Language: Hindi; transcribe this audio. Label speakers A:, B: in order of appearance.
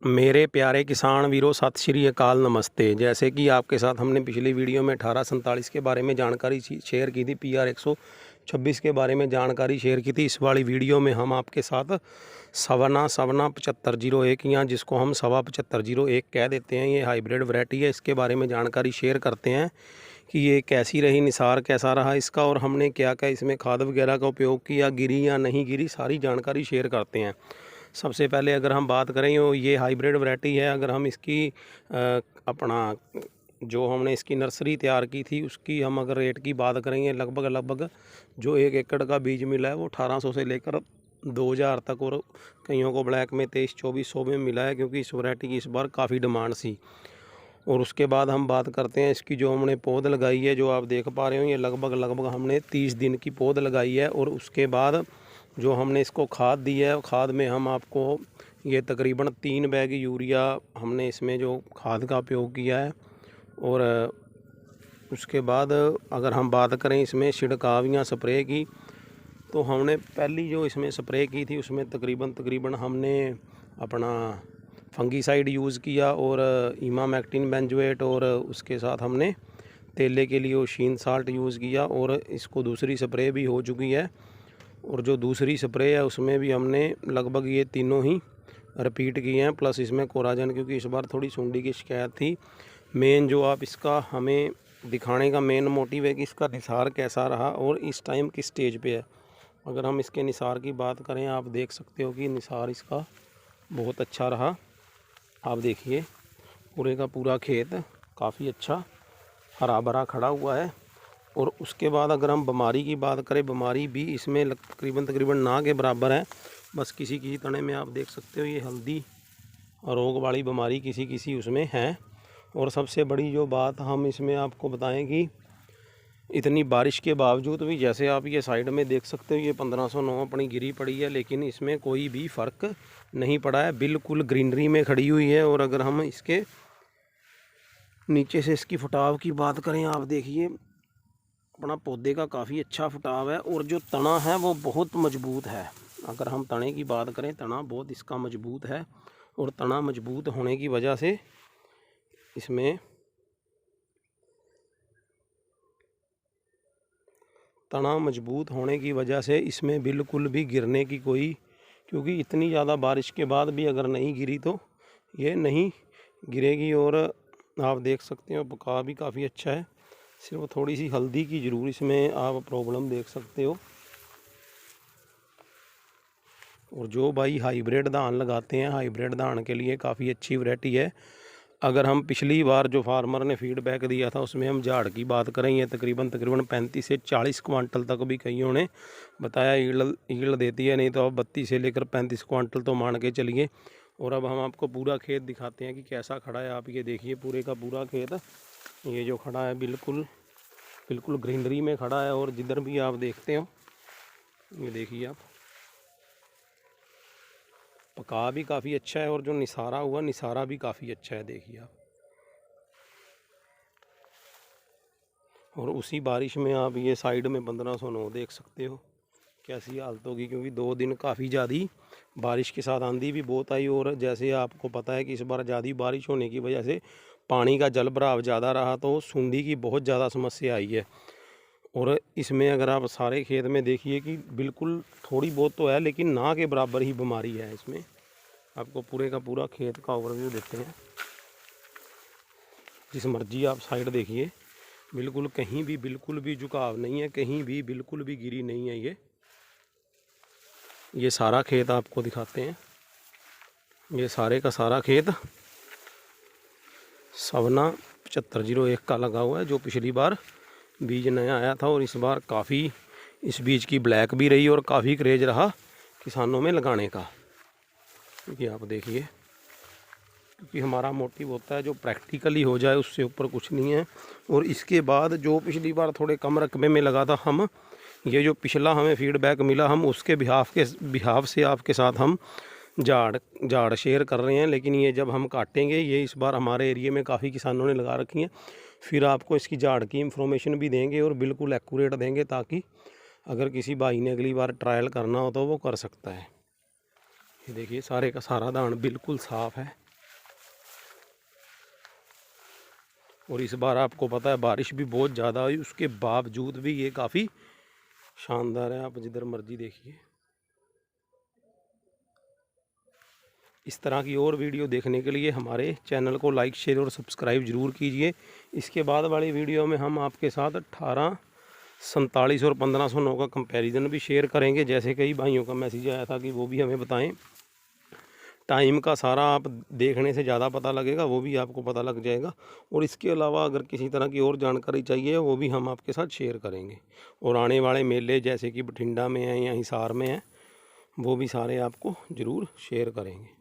A: मेरे प्यारे किसान वीरों, सत श्री अकाल, नमस्ते। जैसे कि आपके साथ हमने पिछली वीडियो में 1847 के बारे में जानकारी शेयर की थी, PR 126 के बारे में जानकारी शेयर की थी। इस वाली वीडियो में हम आपके साथ सवना 7501 या जिसको हम सवा 7501 कह देते हैं, ये हाइब्रिड वैरायटी है। इसके बारे में जानकारी शेयर करते हैं कि ये कैसी रही, निसार कैसा रहा इसका, और हमने क्या क्या इसमें खाद वगैरह का उपयोग किया, गिरी या नहीं गिरी, सारी जानकारी शेयर करते हैं। सबसे पहले अगर हम बात करें, ये हाइब्रिड वैरायटी है। अगर हम इसकी अपना जो हमने इसकी नर्सरी तैयार की थी उसकी हम अगर रेट की बात करेंगे, लगभग जो 1 एकड़ का बीज मिला है वो 1800 से लेकर 2000 तक, और कईयों को ब्लैक में 2300-2400 में मिला है, क्योंकि इस वैरायटी की इस बार काफ़ी डिमांड सी। और उसके बाद हम बात करते हैं इसकी, जो हमने पौध लगाई है, जो आप देख पा रहे हो, ये लगभग हमने 30 दिन की पौध लगाई है। और उसके बाद जो हमने इसको खाद दी है, खाद में हम आपको ये तकरीबन 3 बैग यूरिया हमने इसमें जो खाद का उपयोग किया है। और उसके बाद अगर हम बात करें इसमें छिड़काव या स्प्रे की, तो हमने पहली जो इसमें स्प्रे की थी उसमें तकरीबन हमने अपना फंगीसाइड यूज़ किया, और इमामेक्टिन बेंजोएट, और उसके साथ हमने तेले के लिए ओशीन साल्ट यूज़ किया। और इसको दूसरी स्प्रे भी हो चुकी है, और जो दूसरी स्प्रे है उसमें भी हमने लगभग ये तीनों ही रिपीट किए हैं, प्लस इसमें कोराजन, क्योंकि इस बार थोड़ी सूंडी की शिकायत थी। मेन जो आप इसका हमें दिखाने का मेन मोटिव है कि इसका निसार कैसा रहा और इस टाइम किस स्टेज पे है। अगर हम इसके निसार की बात करें, आप देख सकते हो कि निसार इसका बहुत अच्छा रहा। आप देखिए पूरे का पूरा खेत काफ़ी अच्छा हरा भरा खड़ा हुआ है। और उसके बाद अगर हम बीमारी की बात करें, बीमारी भी इसमें तकरीबन ना के बराबर है। बस किसी तने में आप देख सकते हो ये हल्दी रोग वाली बीमारी किसी उसमें है। और सबसे बड़ी जो बात हम इसमें आपको बताएं कि इतनी बारिश के बावजूद भी, जैसे आप ये साइड में देख सकते हो, ये 1509 अपनी गिरी पड़ी है, लेकिन इसमें कोई भी फ़र्क नहीं पड़ा है, बिल्कुल ग्रीनरी में खड़ी हुई है। और अगर हम इसके नीचे से इसकी फुटाव की बात करें, आप देखिए अपना पौधे का काफ़ी अच्छा फुटाव है, और जो तना है वो बहुत मजबूत है। अगर हम तने की बात करें, तना बहुत इसका मजबूत है, और तना मजबूत होने की वजह से इसमें बिल्कुल भी गिरने की कोई, क्योंकि इतनी ज़्यादा बारिश के बाद भी अगर नहीं गिरी तो ये नहीं गिरेगी। और आप देख सकते हो पका भी काफ़ी अच्छा है, सिर्फ थोड़ी सी हल्दी की ज़रूर इसमें आप प्रॉब्लम देख सकते हो। और जो भाई हाइब्रिड धान लगाते हैं, हाइब्रिड धान के लिए काफ़ी अच्छी वैरायटी है। अगर हम पिछली बार जो फार्मर ने फीडबैक दिया था उसमें हम झाड़ की बात करें, ये तकरीबन 35 से 40 क्वांटल तक भी कईयों ने बताया ईल्ड देती है, नहीं तो अब 32 से लेकर 35 क्वांटल तो मान के चलिए। और अब हम आपको पूरा खेत दिखाते हैं कि कैसा खड़ा है। आप ये देखिए पूरे का पूरा खेत ये जो खड़ा है बिल्कुल ग्रीनरी में खड़ा है। और जिधर भी आप देखते हो, ये देखिए आप, पका भी काफ़ी अच्छा है, और जो निसारा हुआ निसारा भी काफ़ी अच्छा है, देखिए आप। और उसी बारिश में आप ये साइड में 1509 देख सकते हो कैसी हालत होगी, क्योंकि 2 दिन काफ़ी ज़्यादा बारिश के साथ आंधी भी बहुत आई। और जैसे आपको पता है कि इस बार ज़्यादा बारिश होने की वजह से पानी का जल भराव ज़्यादा रहा, तो सूंडी की बहुत ज़्यादा समस्या आई है। और इसमें अगर आप सारे खेत में देखिए कि बिल्कुल थोड़ी बहुत तो है, लेकिन ना के बराबर ही बीमारी है इसमें। आपको पूरे का पूरा खेत का ओवरव्यू देते हैं, जिस मर्जी आप साइड देखिए, बिल्कुल भी झुकाव नहीं है, कहीं भी बिल्कुल भी गिरी नहीं है। ये सारा खेत आपको दिखाते हैं, ये सारे का सारा खेत सवना 7501 का लगा हुआ है, जो पिछली बार बीज नया आया था। और इस बार काफ़ी इस बीज की ब्लैक भी रही और काफ़ी क्रेज रहा किसानों में लगाने का। ये आप देखिए, क्योंकि हमारा मोटिव होता है जो प्रैक्टिकली हो जाए, उससे ऊपर कुछ नहीं है। और इसके बाद जो पिछली बार थोड़े कम रकबे में लगा था, हम ये जो पिछला हमें फीडबैक मिला, हम उसके बिहाफ से आपके साथ हम झाड़ शेयर कर रहे हैं। लेकिन ये जब हम काटेंगे, ये इस बार हमारे एरिया में काफ़ी किसानों ने लगा रखी हैं, फिर आपको इसकी झाड़ की इंफॉर्मेशन भी देंगे और बिल्कुल एक्यूरेट देंगे, ताकि अगर किसी भाई ने अगली बार ट्रायल करना हो तो वो कर सकता है। ये देखिए सारे का सारा धान बिल्कुल साफ़ है, और इस बार आपको पता है बारिश भी बहुत ज़्यादा हुई, उसके बावजूद भी ये काफ़ी शानदार है। आप जिधर मर्जी देखिए। इस तरह की और वीडियो देखने के लिए हमारे चैनल को लाइक शेयर और सब्सक्राइब ज़रूर कीजिए। इसके बाद वाली वीडियो में हम आपके साथ 1847 और 1509 का कंपैरिजन भी शेयर करेंगे। जैसे कई भाइयों का मैसेज आया था कि वो भी हमें बताएं। टाइम का सारा आप देखने से ज़्यादा पता लगेगा, वो भी आपको पता लग जाएगा। और इसके अलावा अगर किसी तरह की और जानकारी चाहिए वो भी हम आपके साथ शेयर करेंगे। और आने वाले मेले जैसे कि बठिंडा में हैं या हिसार में हैं, वो भी सारे आपको ज़रूर शेयर करेंगे।